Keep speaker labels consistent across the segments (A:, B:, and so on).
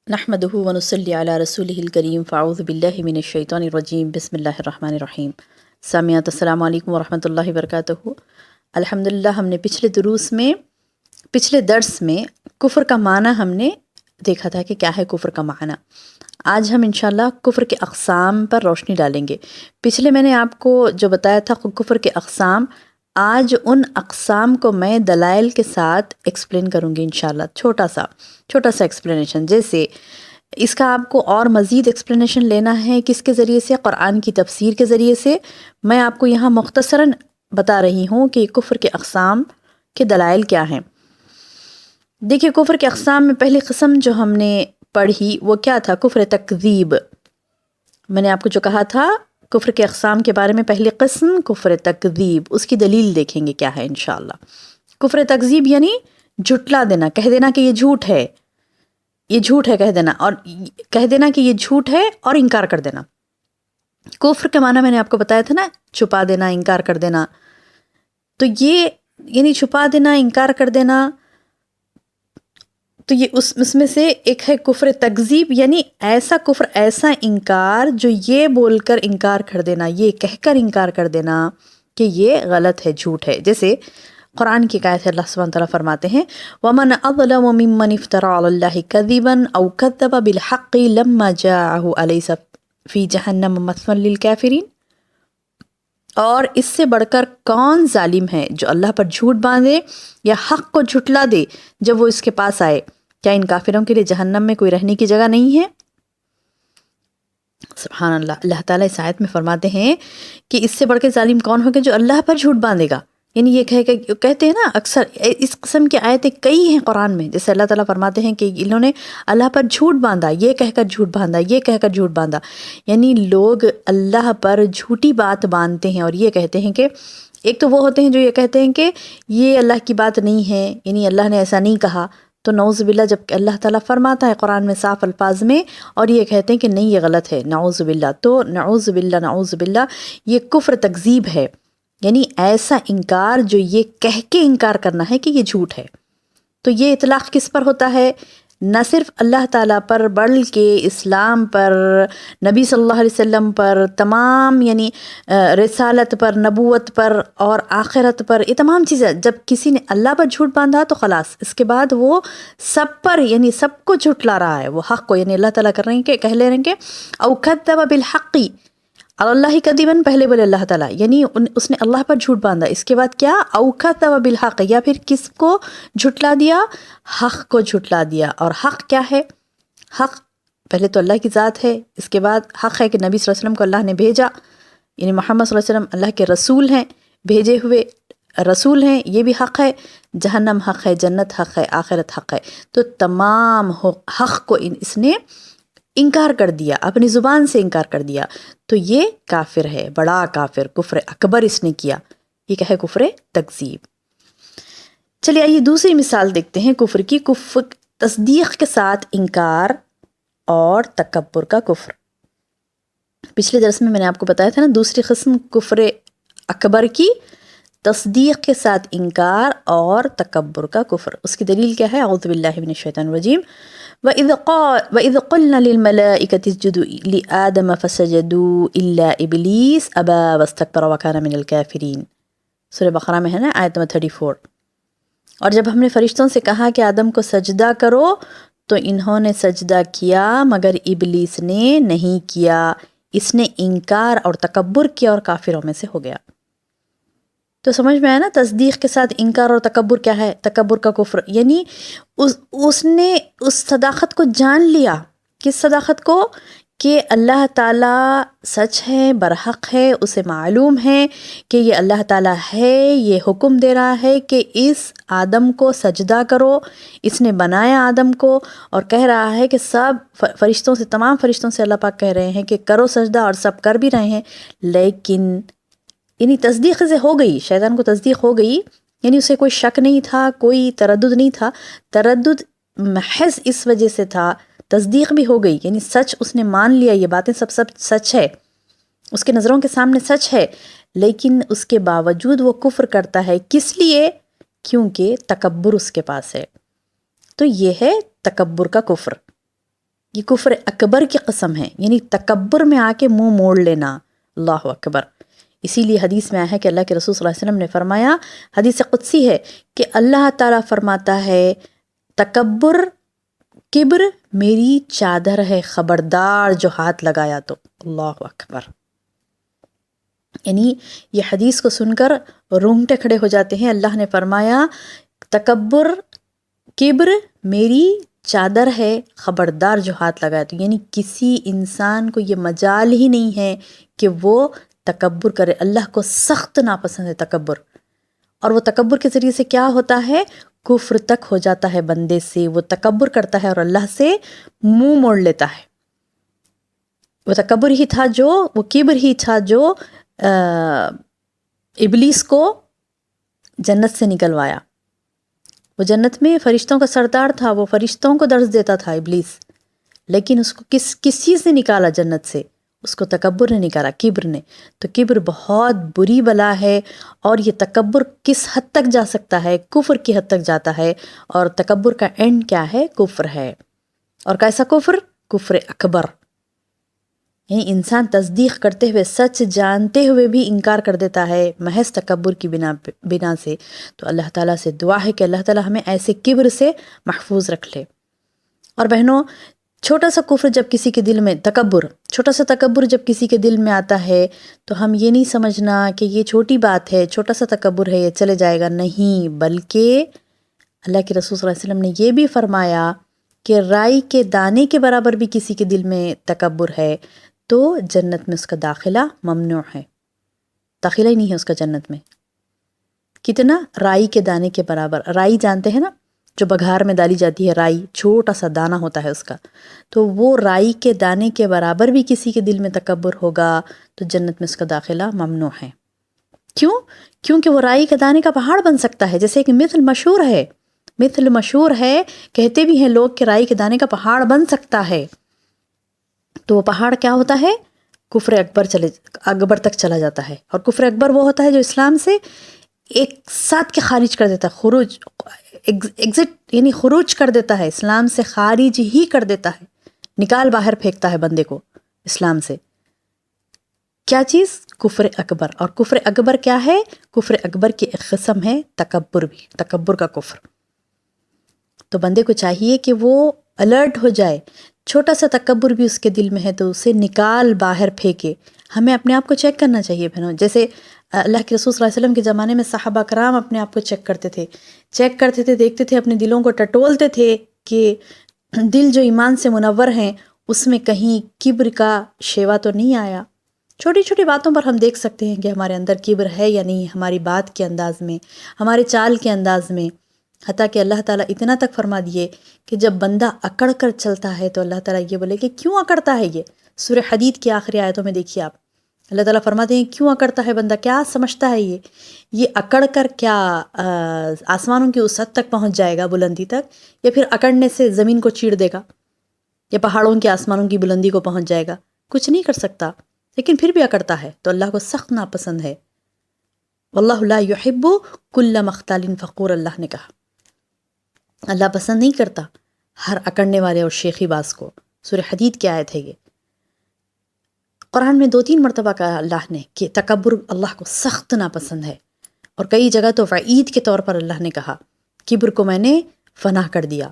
A: نحمده ونصلي علی رسولہ الکریم فاعوذ باللہ من الشیطان الرجیم بسم اللہ الرحمن الرحیم۔ سامعات السلام علیکم ورحمۃ اللہ وبرکاتہ۔ الحمدللہ ہم نے پچھلے درس میں کفر کا معنی ہم نے دیکھا تھا کہ کیا ہے کفر کا معنی۔ آج ہم انشاءاللہ کفر کے اقسام پر روشنی ڈالیں گے۔ پچھلے میں نے آپ کو جو بتایا تھا کفر کے اقسام، آج ان اقسام کو میں دلائل کے ساتھ ایکسپلین کروں گی انشاءاللہ۔ چھوٹا سا ایکسپلینیشن، جیسے اس کا آپ کو اور مزید ایکسپلینیشن لینا ہے کس کے ذریعے سے؟ قرآن کی تفسیر کے ذریعے سے۔ میں آپ کو یہاں مختصراً بتا رہی ہوں کہ کفر کے اقسام کے دلائل کیا ہیں۔ دیکھیے، کفر کے اقسام میں پہلی قسم جو ہم نے پڑھی وہ کیا تھا؟ کفر تکذیب۔ میں نے آپ کو جو کہا تھا کفر کے اقسام کے بارے میں، پہلی قسم کفر تکذیب، اس کی دلیل دیکھیں گے کیا ہے انشاءاللہ۔ کفر تکذیب یعنی جھٹلا دینا، کہہ دینا کہ یہ جھوٹ ہے، کہہ دینا کہ یہ جھوٹ ہے اور انکار کر دینا۔ کفر کے معنی میں نے آپ کو بتایا تھا نا، چھپا دینا، انکار کر دینا۔ تو یہ یعنی چھپا دینا، انکار کر دینا، تو یہ اس میں سے ایک ہے کفر تکذیب، یعنی ایسا کفر، ایسا انکار جو یہ بول کر انکار کر دینا، یہ کہہ کر انکار کر دینا کہ یہ غلط ہے، جھوٹ ہے۔ جیسے قرآن کی آیت ہے، اللہ سبحانہ وتعالیٰ فرماتے ہیں وَمَنْ أَظْلَمُ مِمَّنِ افْتَرَىٰ عَلَى اللَّهِ كَذِبًا أَوْ كَذَّبَ بِالْحَقِّ لَمَّا جَاءَهُ أَلَيْسَ فِي جَهَنَّمَ مَثْوًى لِلْكَافِرِينَ۔ اور اس سے بڑھ کر کون ظالم ہے جو اللہ پر جھوٹ باندھے یا حق کو جھٹلا دے جب وہ اس کے پاس آئے؟ کیا ان کافروں کے لیے جہنم میں کوئی رہنے کی جگہ نہیں ہے؟ سبحان اللہ۔ اللہ تعالیٰ اس آیت میں فرماتے ہیں کہ اس سے بڑھ کے ظالم کون ہوگا جو اللہ پر جھوٹ باندھے گا۔ یعنی یہ کہتے ہیں نا، اکثر اس قسم کی آیتیں کئی ہیں قرآن میں، جیسے اللہ تعالیٰ فرماتے ہیں کہ انہوں نے اللہ پر جھوٹ باندھا، یہ کہہ کر جھوٹ باندھا، یہ کہہ کر جھوٹ باندھا۔ یعنی لوگ اللہ پر جھوٹی بات باندھتے ہیں اور یہ کہتے ہیں کہ ایک تو وہ ہوتے ہیں جو یہ کہتے ہیں کہ یہ اللہ کی بات نہیں ہے، یعنی اللہ نے ایسا نہیں کہا، تو نعوذ باللہ، جب کہ اللہ تعالیٰ فرماتا ہے قرآن میں صاف الفاظ میں، اور یہ کہتے ہیں کہ نہیں، یہ غلط ہے، نعوذ باللہ۔ تو نعوذ باللہ یہ کفر تکذیب ہے، یعنی ایسا انکار جو یہ کہہ کے انکار کرنا ہے کہ یہ جھوٹ ہے۔ تو یہ اطلاق کس پر ہوتا ہے؟ نہ صرف اللہ تعالیٰ پر، بلکہ اسلام پر، نبی صلی اللہ علیہ وسلم پر، تمام یعنی رسالت پر، نبوت پر اور آخرت پر، یہ تمام چیزیں۔ جب کسی نے اللہ پر جھوٹ باندھا تو خلاص، اس کے بعد وہ سب پر، یعنی سب کو جھٹلا رہا ہے، وہ حق کو، یعنی اللہ تعالیٰ کہہ لے رہے ہیں کہ او کذب بالحق اللہ کذباً، پہلے بولے اللہ تعالیٰ، یعنی اس نے اللہ پر جھوٹ باندھا، اس کے بعد کیا؟ او کذب بالحق، یا پھر کس کو جھٹلا دیا؟ حق کو جھٹلا دیا۔ اور حق کیا ہے؟ حق پہلے تو اللہ کی ذات ہے، اس کے بعد حق ہے کہ نبی صلی اللہ علیہ وسلم کو اللہ نے بھیجا، یعنی محمد صلی اللہ علیہ وسلم اللہ کے رسول ہیں، بھیجے ہوئے رسول ہیں، یہ بھی حق ہے۔ جہنم حق ہے، جنت حق ہے، آخرت حق ہے۔ تو تمام حق کو اس نے انکار کر دیا، اپنی زبان سے انکار کر دیا، تو یہ کافر ہے، بڑا کافر، کفر اکبر اس نے کیا۔ یہ کیا ہے؟ کفر تکذیب۔ چلیے آئیے دوسری مثال دیکھتے ہیں کفر کی۔ کفر تصدیق کے ساتھ انکار اور تکبر کا کفر۔ پچھلے درس میں نے آپ کو بتایا تھا نا، دوسری قسم کفر اکبر کی، تصدیق کے ساتھ انکار اور تکبر کا کفر۔ اس کی دلیل کیا ہے؟ اعوذ باللہ من الشیطان الرجیم وَإِذْ قُلْنَا لِلْمَلَائِكَةِ اسْجُدُوا لِآدَمَ فَسَجَدُوا إِلَّا إِبْلِيسَ أَبَىٰ وَاسْتَكْبَرَ وَكَانَ مِنَ الْكَافِرِينَ۔ سورہ بقرہ میں ہے نا، آیت نمبر 34۔ اور جب ہم نے فرشتوں سے کہا کہ آدم کو سجدہ کرو تو انہوں نے سجدہ کیا مگر ابلیس نے نہیں کیا، اس نے انکار اور تکبر کیا اور کافروں میں سے ہو گیا۔ تو سمجھ میں آیا نا، تصدیق کے ساتھ انکار اور تکبر کیا ہے؟ تکبر کا کفر، یعنی اس نے اس صداقت کو جان لیا۔ کس صداقت کو؟ کہ اللہ تعالیٰ سچ ہے، برحق ہے، اسے معلوم ہے کہ یہ اللہ تعالیٰ ہے، یہ حکم دے رہا ہے کہ اس آدم کو سجدہ کرو، اس نے بنایا آدم کو، اور کہہ رہا ہے کہ سب فرشتوں سے، تمام فرشتوں سے اللہ پاک کہہ رہے ہیں کہ کرو سجدہ، اور سب کر بھی رہے ہیں، لیکن یعنی تصدیق سے ہو گئی، شیطان کو تصدیق ہو گئی، یعنی اسے کوئی شک نہیں تھا، کوئی تردد نہیں تھا، تردد محض اس وجہ سے تھا، تصدیق بھی ہو گئی، یعنی سچ اس نے مان لیا، یہ باتیں سب سچ ہے، اس کے نظروں کے سامنے سچ ہے، لیکن اس کے باوجود وہ کفر کرتا ہے۔ کس لیے؟ کیونکہ تکبر اس کے پاس ہے۔ تو یہ ہے تکبر کا کفر۔ یہ کفر اکبر کی قسم ہے، یعنی تکبر میں آ کے منہ موڑ لینا۔ اللہ اکبر۔ اسی لیے حدیث میں آیا ہے کہ اللہ کے رسول صلی اللہ علیہ وسلم نے فرمایا، حدیث قدسی ہے کہ اللہ تعالیٰ فرماتا ہے تکبر، کبر میری چادر ہے، خبردار جو ہاتھ لگایا تو۔ اللہ اکبر۔ یعنی یہ حدیث کو سن کر رونگٹے کھڑے ہو جاتے ہیں۔ اللہ نے فرمایا تکبر، کبر میری چادر ہے، خبردار جو ہاتھ لگایا تو، یعنی کسی انسان کو یہ مجال ہی نہیں ہے کہ وہ تکبر کرے۔ اللہ کو سخت ناپسند ہے تکبر، اور وہ تکبر کے ذریعے سے کیا ہوتا ہے؟ کفر تک ہو جاتا ہے بندے سے۔ وہ تکبر کرتا ہے اور اللہ سے منہ موڑ لیتا ہے۔ وہ تکبر ہی تھا جو، وہ کبر ہی تھا جو ابلیس کو جنت سے نکلوایا۔ وہ جنت میں فرشتوں کا سردار تھا، وہ فرشتوں کو درس دیتا تھا ابلیس، لیکن اس کو کس چیز نے نکالا جنت سے؟ اس کو تکبر نے نکالا، کبر نے۔ تو کبر بہت بری بلا ہے، اور یہ تکبر کس حد تک جا سکتا ہے؟ کفر کی حد تک جاتا ہے، اور تکبر کا اینڈ کیا ہے؟ کفر ہے۔ اور کیسا کفر؟ کفر اکبر۔ یعنی انسان تصدیق کرتے ہوئے، سچ جانتے ہوئے بھی انکار کر دیتا ہے محض تکبر کی بنا سے۔ تو اللہ تعالیٰ سے دعا ہے کہ اللہ تعالیٰ ہمیں ایسے کبر سے محفوظ رکھ لے۔ اور بہنوں، چھوٹا سا کفر جب کسی کے دل میں، چھوٹا سا تکبر جب کسی کے دل میں آتا ہے تو ہم یہ نہیں سمجھنا کہ یہ چھوٹی بات ہے، چھوٹا سا تکبر ہے، یہ چلے جائے گا، نہیں، بلکہ اللہ کے رسول صلی اللہ علیہ وسلم نے یہ بھی فرمایا کہ رائی کے دانے کے برابر بھی کسی کے دل میں تکبر ہے تو جنت میں اس کا داخلہ ممنوع ہے، داخلہ ہی نہیں ہے اس کا جنت میں۔ کتنا؟ رائی کے دانے کے برابر۔ رائی جانتے ہیں نا، جو بگھار میں ڈالی جاتی ہے رائی، چھوٹا سا دانہ ہوتا ہے اس کا، تو وہ رائی کے دانے کے برابر بھی کسی کے دل میں تکبر ہوگا تو جنت میں اس کا داخلہ ممنوع ہے۔ کیوں؟ کیونکہ وہ رائی کے دانے کا پہاڑ بن سکتا ہے۔ جیسے ایک مثل مشہور ہے، کہتے بھی ہیں لوگ کہ رائی کے دانے کا پہاڑ بن سکتا ہے، تو وہ پہاڑ کیا ہوتا ہے؟ کفر اکبر تک چلا جاتا ہے۔ اور کفر اکبر وہ ہوتا ہے جو اسلام سے ایک ساتھ کے خارج کر دیتا ہے، ایگزٹ یعنی خروج کر دیتا ہے، اسلام سے خارج ہی کر دیتا ہے، نکال باہر پھینکتا ہے بندے کو اسلام سے۔ کیا چیز؟ کفر اکبر۔ اور کفر اکبر کیا ہے؟ کفر اکبر کی ایک قسم ہے تکبر بھی، تکبر کا کفر۔ تو بندے کو چاہیے کہ وہ الرٹ ہو جائے، چھوٹا سا تکبر بھی اس کے دل میں ہے تو اسے نکال باہر پھینکے۔ ہمیں اپنے آپ کو چیک کرنا چاہیے بہنوں، جیسے اللہ کے رسول صلی اللہ علیہ وسلم کے زمانے میں صحابہ کرام اپنے آپ کو چیک کرتے تھے، دیکھتے تھے، اپنے دلوں کو ٹٹولتے تھے کہ دل جو ایمان سے منور ہیں اس میں کہیں کبر کا شیوا تو نہیں آیا۔ چھوٹی چھوٹی باتوں پر ہم دیکھ سکتے ہیں کہ ہمارے اندر کبر ہے یا نہیں، ہماری بات کے انداز میں، ہمارے چال کے انداز میں۔ حتیٰ کہ اللہ تعالیٰ اتنا تک فرما دیے کہ جب بندہ اکڑ کر چلتا ہے تو اللہ تعالیٰ یہ بولے کہ کیوں اکڑتا ہے یہ؟ سورہ حدید کی آخری آیتوں میں دیکھیے آپ، اللہ تعالیٰ فرماتے ہیں کیوں اکڑتا ہے بندہ، کیا سمجھتا ہے یہ اکڑ کر کیا آسمانوں کی اس حد تک پہنچ جائے گا، بلندی تک، یا پھر اکڑنے سے زمین کو چیر دے گا، یا پہاڑوں کے آسمانوں کی بلندی کو پہنچ جائے گا؟ کچھ نہیں کر سکتا، لیکن پھر بھی اکڑتا ہے تو اللہ کو سخت ناپسند ہے۔ واللہ لا یحب کل مختال فخور، اللہ نے کہا اللہ پسند نہیں کرتا ہر اکڑنے والے اور شیخی باز کو۔ سورہ حدید کی آیت ہے یہ۔ قرآن میں 2-3 مرتبہ کہا اللہ نے کہ تکبر اللہ کو سخت ناپسند ہے، اور کئی جگہ تو وعید کے طور پر اللہ نے کہا کبر کو میں نے فنا کر دیا۔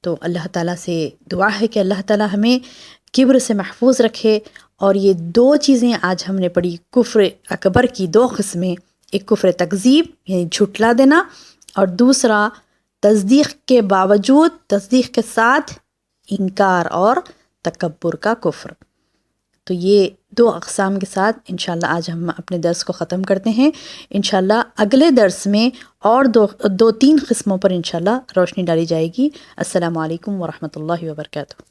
A: تو اللہ تعالیٰ سے دعا ہے کہ اللہ تعالیٰ ہمیں کبر سے محفوظ رکھے۔ اور یہ 2 چیزیں آج ہم نے پڑھی کفر اکبر کی 2 قسمیں، ایک کفر تکذیب یعنی جھٹلا دینا، اور دوسرا تصدیق کے باوجود، تصدیق کے ساتھ انکار اور تکبر کا کفر۔ تو یہ 2 اقسام کے ساتھ انشاءاللہ آج ہم اپنے درس کو ختم کرتے ہیں۔ انشاءاللہ اگلے درس میں اور 2-3 قسموں پر انشاءاللہ روشنی ڈالی جائے گی۔ السلام علیکم ورحمۃ اللہ وبرکاتہ۔